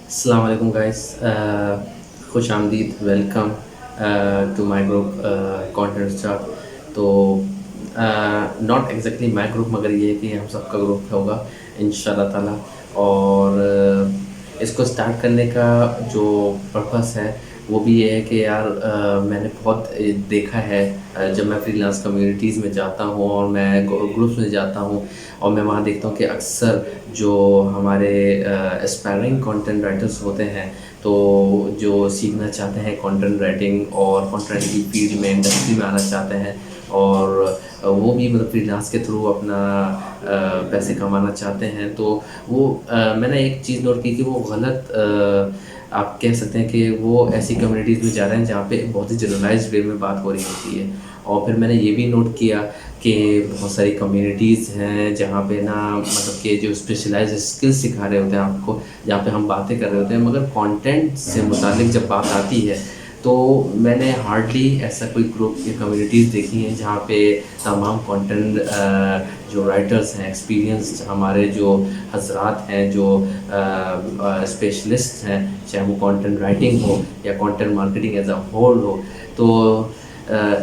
अस्सलाम वालेकुम गाइस, खुश आमदीद, welcome to my group content star. तो नॉट एग्जैक्टली माय ग्रुप, मगर ये है कि हम सबका ग्रुप होगा इंशाल्लाह ताला। और इसको स्टार्ट करने का जो पर्पस है वो भी ये है कि यार मैंने बहुत देखा है, जब मैं फ्रीलांस कम्युनिटीज़ में जाता हूँ और मैं ग्रुप्स में जाता हूँ और मैं वहाँ देखता हूँ कि अक्सर जो हमारे एस्पायरिंग कंटेंट राइटर्स होते हैं, तो जो सीखना चाहते हैं कंटेंट राइटिंग और कंटेंट की फील्ड में, इंडस्ट्री में आना चाहते हैं, और वो भी मतलब फ्रीलांस के थ्रू अपना पैसे कमाना चाहते हैं, तो वो मैंने एक चीज़ नोट की कि वो गलत, आप कह सकते हैं कि वो ऐसी कम्युनिटीज़ में जा रहे हैं जहाँ पे बहुत ही जनरलाइज्ड वे में बात हो रही होती है। और फिर मैंने ये भी नोट किया कि बहुत सारी कम्युनिटीज़ हैं जहाँ पे ना मतलब कि जो स्पेशलाइज्ड स्किल्स सिखा रहे होते हैं आपको, जहाँ पे हम बातें कर रहे होते हैं, मगर कंटेंट से मुतालिक जब बात आती है तो मैंने हार्डली ऐसा कोई ग्रुप या कम्युनिटीज़ देखी हैं जहाँ पे तमाम कंटेंट जो राइटर्स हैं, एक्सपीरियंस हमारे जो हजरात हैं, जो स्पेशलिस्ट हैं, चाहे वो कंटेंट राइटिंग हो या content marketing as a whole हो, तो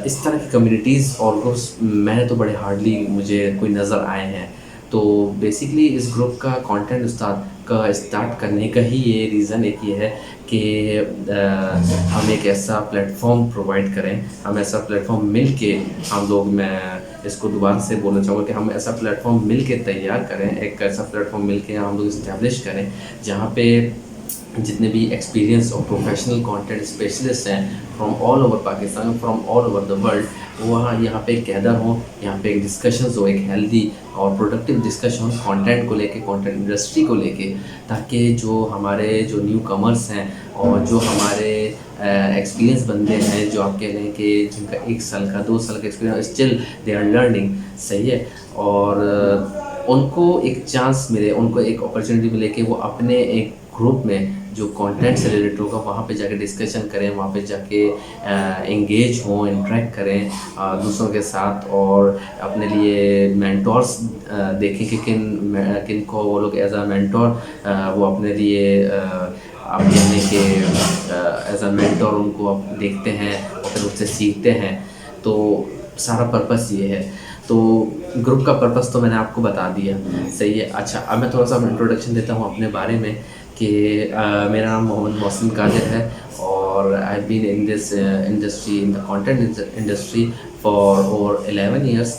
इस तरह की कम्युनिटीज़ और ग्रुप्स मैंने तो बड़े हार्डली मुझे कोई नज़र आए हैं। तो बेसिकली इस ग्रुप का कंटेंट स्टार्ट करने का ही ये रीज़न एक ये है कि हम एक ऐसा प्लेटफॉर्म प्रोवाइड करें, हम ऐसा प्लेटफॉर्म मिल के हम लोग, मैं इसको दोबारा से बोलना चाहूँगा कि हम ऐसा प्लेटफॉर्म मिल के तैयार करें, एक ऐसा प्लेटफॉर्म मिल के हम लोग इस्टेब्लिश करें जहाँ पे जितने भी एक्सपीरियंस और प्रोफेशनल कंटेंट स्पेशलिस्ट हैं from all over Pakistan, from all over the world, वो वहाँ यहाँ पे गैदर हों, यहाँ पे एक डिस्कशंस हो, एक हेल्दी और प्रोडक्टिव डिस्कशन कंटेंट को लेके, कंटेंट इंडस्ट्री को लेके, ताकि जो हमारे जो न्यू कमर्स हैं और जो हमारे एक्सपीरियंस बंदे हैं, जो आप कह रहे हैं कि जिनका 1 साल का 2 साल का experience, still they are learning, सही है, और उनको एक चांस मिले, उनको एक अपॉर्चुनिटी मिले कि वो अपने एक ग्रुप में जो कंटेंट से रिलेटेड होगा वहाँ पे जाके डिस्कशन करें, वहाँ पे जाके एंगेज हों, इंटरेक्ट करें दूसरों के साथ, और अपने लिए मेंटोर्स देखें कि किन को वो लोग एज अ मेंटोर वो अपने लिए आप कहने के एज अ मेंटोर उनको आप देखते हैं और फिर उससे सीखते हैं। तो सारा पर्पस ये है। तो ग्रुप का पर्पस तो मैंने आपको बता दिया, सही है। अच्छा, अब मैं थोड़ा सा इंट्रोडक्शन देता हूँ अपने बारे में कि मेरा नाम मोहम्मद मोहसिन कादिर है, और I have been in this industry, in the content industry for over 11 years,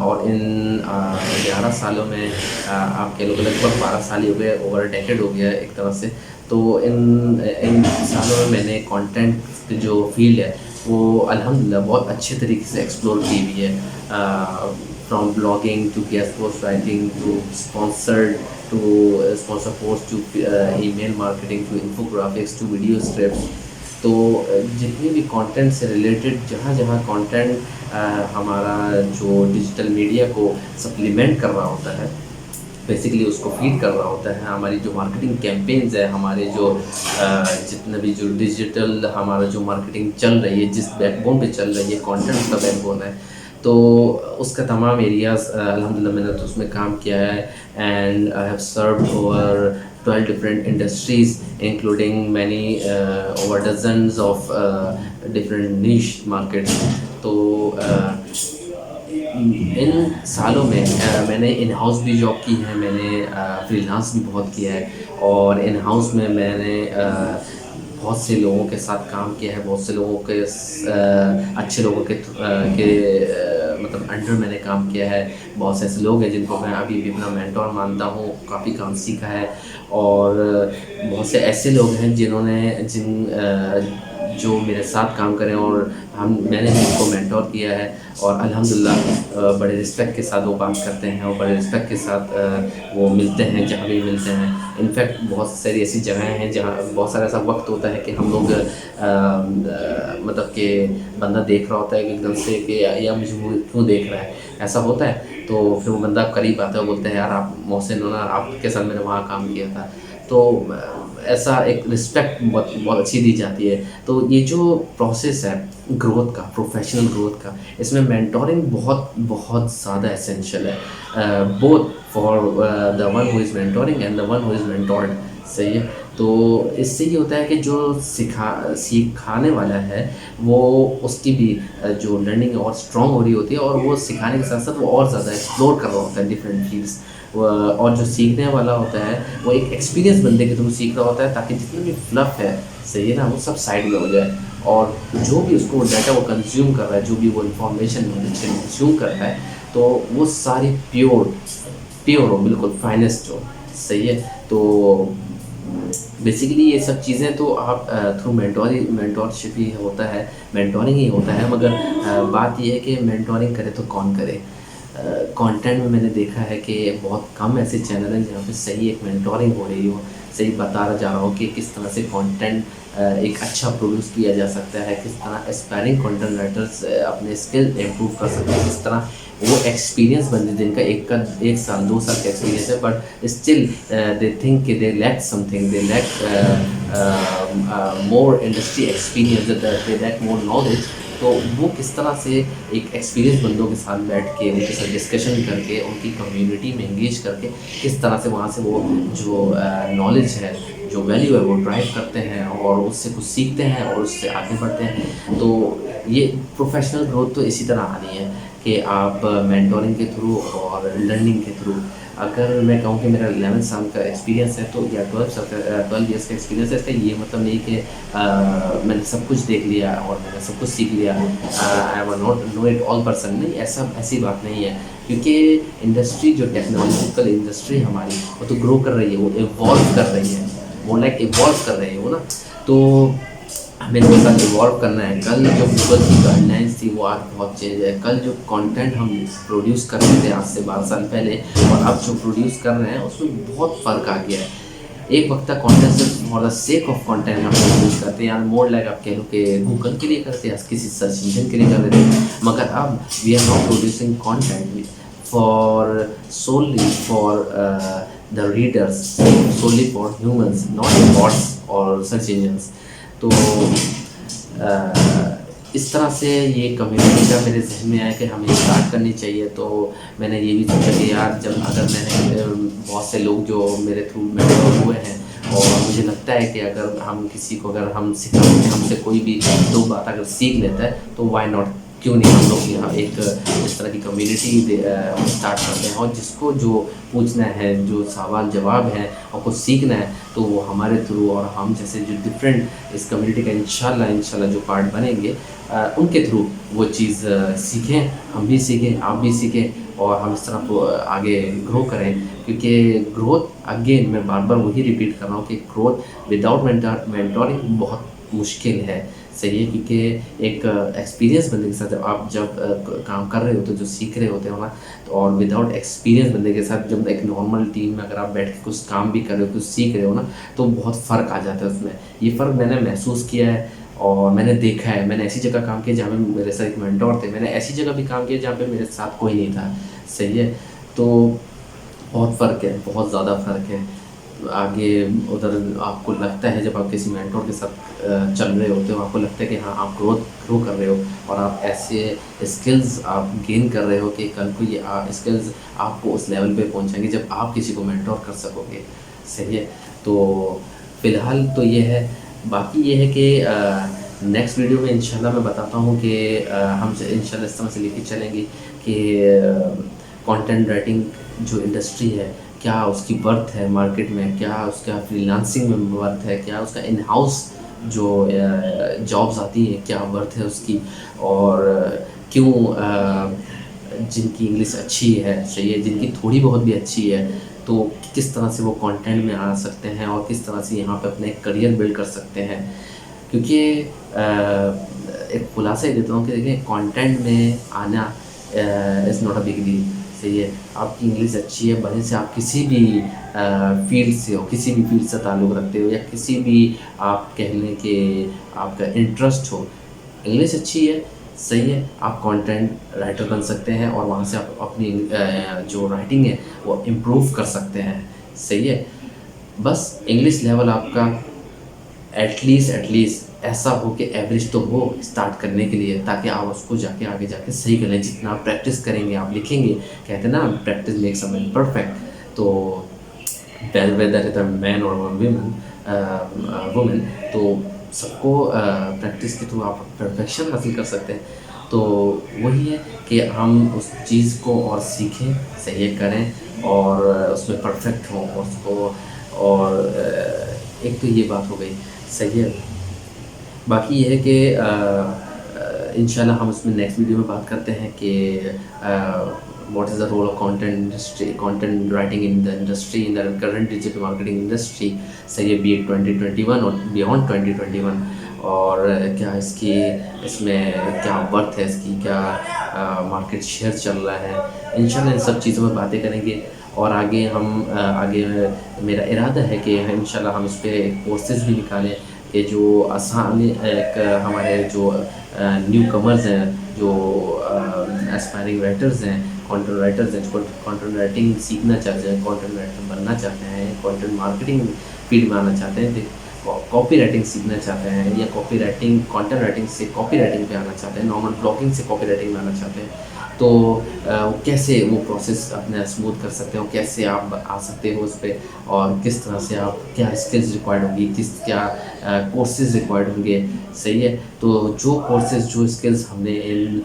और इन 11 सालों में आप कह लो लगभग 12 साल ही हो गए, ओवर डेकेड हो गया एक तरह से। तो इन इन सालों में मैंने कंटेंट जो फील्ड है वो अल्हम्दुलिल्लाह बहुत अच्छे तरीके से एक्सप्लोर की हुई है, from blogging to guest post writing to sponsor post to email marketing to infographics to video scripts. तो जितने भी कंटेंट से रिलेटेड, जहाँ जहाँ कंटेंट हमारा जो डिजिटल मीडिया को सप्लीमेंट कर रहा होता है, बेसिकली उसको फीड कर रहा होता है, हमारी जो मार्केटिंग कैंपेन्स है, हमारे जो जितना भी जो डिजिटल हमारा जो मार्केटिंग चल रही है, जिस बैकबोन पे चल रही है, कंटेंट उसका बैकबोन है, तो उसका तमाम एरियाज़ अल्हम्दुलिल्लाह मैंने तो उसमें काम किया है। And I have served over 12 different industries including many over dozens of different niche markets। तो इन सालों में मैंने इन हाउस भी जॉब की है, मैंने फ्रीलांस भी बहुत किया है, और इन हाउस में मैंने बहुत से लोगों के साथ काम किया है, बहुत से लोगों के अच्छे लोगों मतलब अंडर मैंने काम किया है। बहुत से ऐसे लोग हैं जिनको मैं अभी भी अपना मेंटोर मानता हूँ, काफ़ी काम सीखा है, और बहुत से ऐसे लोग हैं जो मेरे साथ काम करें और मैंने भी उनको मेंटोर किया है, और अल्हम्दुलिल्लाह बड़े रिस्पेक्ट के साथ वो बात करते हैं और बड़े रिस्पेक्ट के साथ वो मिलते हैं जहाँ भी मिलते हैं। इनफैक्ट बहुत सारी ऐसी जगहें हैं जहाँ बहुत सारा ऐसा वक्त होता है कि हम लोग मतलब कि बंदा देख रहा होता है कि एकदम से कि या मुझे वो क्यों देख रहा है, ऐसा होता है। तो फिर वो बंदा करीब आता है, वो बोलते हैं यार आप मोहसिन हो ना, आपके साथ मैंने वहाँ काम किया था। तो ऐसा एक रिस्पेक्ट बहुत बहुत अच्छी दी जाती है। तो ये जो प्रोसेस है ग्रोथ का, प्रोफेशनल ग्रोथ का, इसमें मेंटोरिंग बहुत बहुत ज़्यादा एसेंशियल है, both for the one who is mentoring and the one who is mentored, सही है। तो इससे ये होता है कि जो सिखाने वाला है वो उसकी भी जो लर्निंग और स्ट्रॉन्ग हो रही होती है, और वो सिखाने के साथ साथ वो और ज़्यादा एक्सप्लोर कर रहा होता है डिफरेंट फील्ड्स। और जो सीखने वाला होता है वो एक एक्सपीरियंस बंदे के थ्रू सीख रहा होता है, ताकि जितने भी फ्लफ है, सही है ना, वो सब साइड में हो जाए। और जो भी उसको डाटा वो कंज्यूम कर रहा है, जो भी वो इन्फॉर्मेशन कंज्यूम कर रहा है, तो वो सारी प्योर प्योर हो, बिल्कुल फाइनेस्ट हो। सही है। तो बेसिकली ये सब चीज़ें तो आप थ्रू मेंटोरशिप ही होता है, मेंटोरिंग ही होता है। मगर बात ये है कि मेंटोरिंग करे तो कौन करे। कंटेंट में मैंने देखा है कि बहुत कम ऐसे चैनल हैं जहाँ पे सही एक मेंटोरिंग हो रही हो, सही बताया जा रहा हो कि किस तरह से कंटेंट एक अच्छा प्रोड्यूस किया जा सकता है, किस तरह एस्पायरिंग कंटेंट राइटर्स अपने स्किल इम्प्रूव कर सकते हैं, किस तरह वो एक्सपीरियंस बंदे जिनका एक साल 2 साल का एक्सपीरियंस है, बट स्टिल दे थिंक कि they lack something, they lack more industry experience, they lack more knowledge. तो वो किस तरह से एक एक्सपीरियंस बंदों के साथ बैठ के उनके साथ डिस्कशन करके उनकी कम्युनिटी में इंगेज करके किस तरह से वहाँ से वो जो नॉलेज है, जो वैल्यू है, वो ड्राइव करते हैं और उससे कुछ सीखते हैं और उससे आगे बढ़ते हैं। तो ये प्रोफेशनल ग्रोथ तो इसी तरह आनी है कि आप मेंटोरिंग के थ्रू और लर्निंग के थ्रू। अगर मैं कहूँ कि मेरा 11 साल का एक्सपीरियंस है, तो या 12 ईयर्स का एक्सपीरियंस है, इसका ये मतलब नहीं कि मैंने सब कुछ देख लिया और मैंने सब कुछ सीख लिया, I am not know it all person, नहीं, ऐसी बात नहीं है। क्योंकि इंडस्ट्री, जो टेक्नोलॉजिकल इंडस्ट्री हमारी, वो तो ग्रो कर रही है, वो इवॉल्व कर रही है, वो लाइक इवॉल्व कर रही है वो ना। तो हमें इनके साथ इवॉल्व करना है। कल जो गूगल की गाइडलाइंस थी वो आज बहुत चेंज है। कल जो कंटेंट हम प्रोड्यूस कर रहे थे आज से 12 साल पहले, और अब जो प्रोड्यूस कर रहे हैं उसमें बहुत फ़र्क आ गया है। एक वक्त तक कंटेंट सिर्फ for the sake of content हम प्रोड्यूस करते हैं, यार मोर लाइक आप कह लो कि गूगल के लिए करते हैं, किसी सर्च इंजन के लिए कर रहे थे। मगर अब we are not producing content for solely for the readers, solely for humans, not bots और सर्च इंजन्स। तो इस तरह से ये कम्युनिटी का मेरे जहन में आया कि हमें स्टार्ट करनी चाहिए। तो मैंने ये भी सोचा कि यार, जब अगर मैंने बहुत से लोग जो मेरे थ्रू मेंटोर हुए हैं, और मुझे लगता है कि अगर हम किसी को, अगर हम सिखा, हमसे कोई भी 2 बात अगर सीख लेता है, तो वाई नॉट, क्यों नहीं हम लोग यहाँ एक इस तरह की कम्युनिटी स्टार्ट करते हैं। और जिसको जो पूछना है, जो सवाल जवाब है और कुछ सीखना है, तो वो हमारे थ्रू और हम जैसे जो डिफरेंट इस कम्युनिटी का इंशाल्लाह जो पार्ट बनेंगे, उनके थ्रू वो चीज़ सीखें, हम भी सीखें, आप भी सीखें, और हम इस तरह आगे ग्रो करें। क्योंकि ग्रोथ, अगेन मैं बार बार वही रिपीट कर रहा हूँ कि ग्रोथ विदाउट मेंटोरिंग बहुत मुश्किल है। सही है। क्योंकि एक एक्सपीरियंस बंदे के साथ जब काम कर रहे होते हो, जो सीख रहे होते हो ना, तो और विदाउट एक्सपीरियंस बंदे के साथ जब एक नॉर्मल टीम में अगर आप बैठ के कुछ काम भी कर रहे हो, कुछ सीख रहे हो ना, तो बहुत फ़र्क आ जाता है उसमें। ये फ़र्क मैंने महसूस किया है और मैंने देखा है। मैंने ऐसी जगह काम किया जहाँ पे मेरे साथ एक मेंटोर थे, मैंने ऐसी जगह भी काम किया जहाँ पे मेरे साथ कोई नहीं था। सही है। तो बहुत फ़र्क है, बहुत ज़्यादा फ़र्क है। आगे उधर आपको लगता है, जब आप किसी मेंटोर के साथ चल रहे होते हो, आपको लगता है कि हाँ, आप ग्रो कर रहे हो, और आप ऐसे स्किल्स आप गेन कर रहे हो कि कल को ये स्किल्स आपको उस लेवल पे पहुंचाएंगे जब आप किसी को मेंटोर कर सकोगे। सही है। तो फ़िलहाल तो ये है। बाकी ये है कि नेक्स्ट वीडियो में इंशाल्लाह मैं बताता हूँ कि हम इंशाल्लाह इस तरह से लेके चलेंगे कि कंटेंट राइटिंग जो इंडस्ट्री है, क्या उसकी वर्थ है मार्केट में, क्या उसका फ्रीलांसिंग में वर्थ है, क्या उसका इन हाउस जो जॉब्स आती हैं क्या वर्थ है उसकी, और क्यों जिनकी इंग्लिश अच्छी है, सही है, जिनकी थोड़ी बहुत भी अच्छी है, तो किस तरह से वो कंटेंट में आ सकते हैं और किस तरह से यहाँ पे अपने करियर बिल्ड कर सकते हैं। क्योंकि एक खुलासा ही देता हूँ कि देखिए, कंटेंट में आना is not a big deal. सही है। आपकी इंग्लिश अच्छी है, भले से आप किसी भी फील्ड से हो, किसी भी फील्ड से ताल्लुक़ रखते हो, या किसी भी आप कह लें कि आपका इंटरेस्ट हो, इंग्लिश अच्छी है, सही है, आप कंटेंट राइटर बन सकते हैं और वहाँ से आप अपनी जो राइटिंग है वो इम्प्रूव कर सकते हैं। सही है। बस इंग्लिश लेवल आपका एटलीस्ट ऐसा हो कि एवरेज तो हो स्टार्ट करने के लिए, ताकि आप उसको जाके आगे जाके सही कर लें। जितना आप प्रैक्टिस करेंगे, आप लिखेंगे, कहते हैं ना, practice makes a man perfect. तो वेदर इज़ अ मैन और वुमेन, तो सबको प्रैक्टिस के थ्रू आप परफेक्शन हासिल कर सकते हैं। तो वही है कि हम उस चीज़ को और सीखें, सही है, करें और उसमें परफेक्ट हों उसको। और एक तो ये बात हो गई, सही है। बाकी ये है कि इंशाल्लाह हम उसमें नेक्स्ट वीडियो में बात करते हैं कि what is the role of content industry, content writing in the industry, in the current digital marketing industry, सही है, बी इट 2021 और बियॉन्ड 2021। और क्या इसकी, इसमें क्या वर्थ है इसकी, क्या मार्केट शेयर चल रहा है। इंशाल्लाह इन सब चीज़ों में बातें करेंगे। और आगे हम आगे मेरा इरादा है कि इंशाल्लाह हम इस पे कोर्सेज़ भी निकालें कि जो आसान एक हमारे जो न्यू कमर्स हैं, जो एस्पायरिंग राइटर्स हैं, कंटेंट राइटर्स हैं, जो कंटेंट राइटिंग सीखना चाहते हैं, कंटेंट राइटर बनना चाहते हैं, कंटेंट मार्केटिंग फील्ड में आना चाहते हैं, कॉपी राइटिंग सीखना चाहते हैं, या कॉपी राइटिंग, कंटेंट राइटिंग से कॉपी राइटिंग पे आना चाहते हैं, नॉर्मल ब्लॉगिंग से कॉपी राइटिंग में आना चाहते हैं, तो कैसे वो प्रोसेस अपना स्मूथ कर सकते हो, कैसे आप आ सकते हो उस पे, और किस तरह से आप, क्या स्किल्स रिक्वायर्ड होंगी, क्या कोर्सेज रिक्वायर्ड होंगे, सही है। तो जो कोर्सेज, जो स्किल्स हमने इन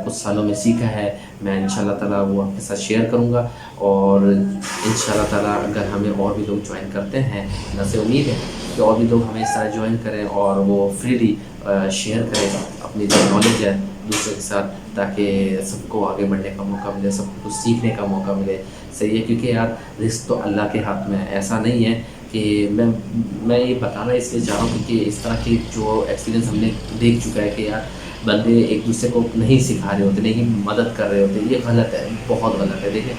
कुछ सालों में सीखा है, मैं इंशाल्लाह ताला वो आपके साथ शेयर करूँगा। और इंशाल्लाह ताला अगर हमें और भी लोग ज्वाइन करते हैं, अल्लाह से उम्मीद है कि और भी लोग हमें इस तरह ज्वाइन करें और वो फ्रीली शेयर करें अपनी जो नॉलेज है दूसरे के साथ, ताकि सबको आगे बढ़ने का मौका मिले, सबको कुछ सीखने का मौका मिले, सही है। क्योंकि यार रिस्क तो अल्लाह के हाथ में है। ऐसा नहीं है कि मैं ये बताना इसलिए चाह रहा हूँ क्योंकि इस तरह की जो एक्सपीरियंस हमने देख चुका है कि यार बंदे एक दूसरे को नहीं सिखा रहे होते, नहीं मदद कर रहे होते, ये गलत है, बहुत गलत है। देखिए,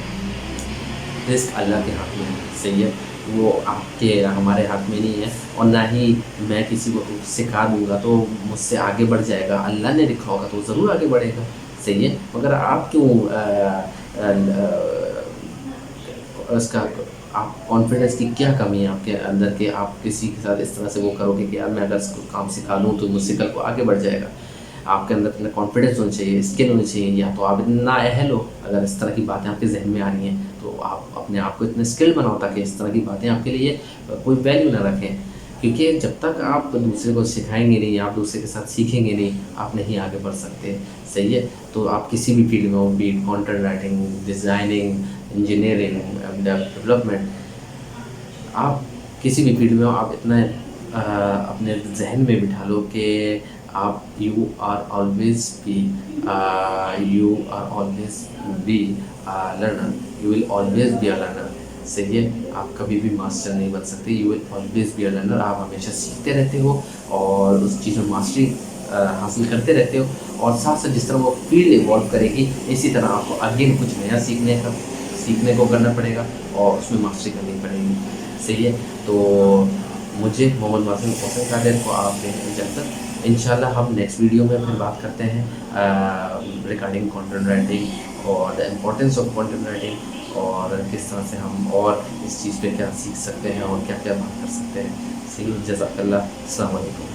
रिस्क अल्लाह के हाथ में है, सही है, वो आपके हमारे हाथ में नहीं है। और ना ही मैं किसी को सिखा दूँगा तो मुझसे आगे बढ़ जाएगा, अल्लाह ने लिखा होगा तो ज़रूर आगे बढ़ेगा, सही है। मगर आप क्यों उसका, आप कॉन्फिडेंस की क्या कमी है आपके अंदर कि आप किसी के साथ इस तरह से वो करोगे कि यार मैं अगर इसको काम सिखा लूँ तो मुझसे कल को आगे बढ़ जाएगा। आपके अंदर इतना कॉन्फिडेंस होना चाहिए, स्किल होनी चाहिए, या तो आप इतना अहल हो, अगर इस तरह की बातें आपके जहन में आ रही हैं तो आप अपने आप को इतने स्किल बनाओ ताकि इस तरह की बातें आपके लिए कोई वैल्यू ना रखें। क्योंकि जब तक आप दूसरे को सिखाएंगे नहीं, आप दूसरे के साथ सीखेंगे नहीं, आप नहीं आगे बढ़ सकते, सही है। तो आप किसी भी फील्ड में हो, B it content writing, designing, engineering, development, आप किसी भी फील्ड में हो, आप इतना अपने जहन में बिठा लो कि आप you are always be learner, you will always be a learner, सही है। आप कभी भी मास्टर नहीं बन सकते, you will always be a learner. आप हमेशा सीखते रहते हो और उस चीज़ में मास्टरी हासिल करते रहते हो, और साथ साथ जिस तरह वो फील्ड इवॉल्व करेगी इसी तरह आपको अगेन कुछ नया सीखने को करना पड़ेगा और उसमें मास्टरी करनी पड़ेगी, सही है। तो मुझे मोहम्मद वासिम कौसर कादिर को आप दें इजाज़त। इंशाल्लाह हम नेक्स्ट वीडियो में फिर बात करते हैं रिगार्डिंग कंटेंट राइटिंग और the importance of content writing, और किस तरह से हम और इस चीज़ पे क्या सीख सकते हैं और क्या क्या बात कर सकते हैं। सही, जज़ाकल्लाह, अस्सलाम वालेकुम।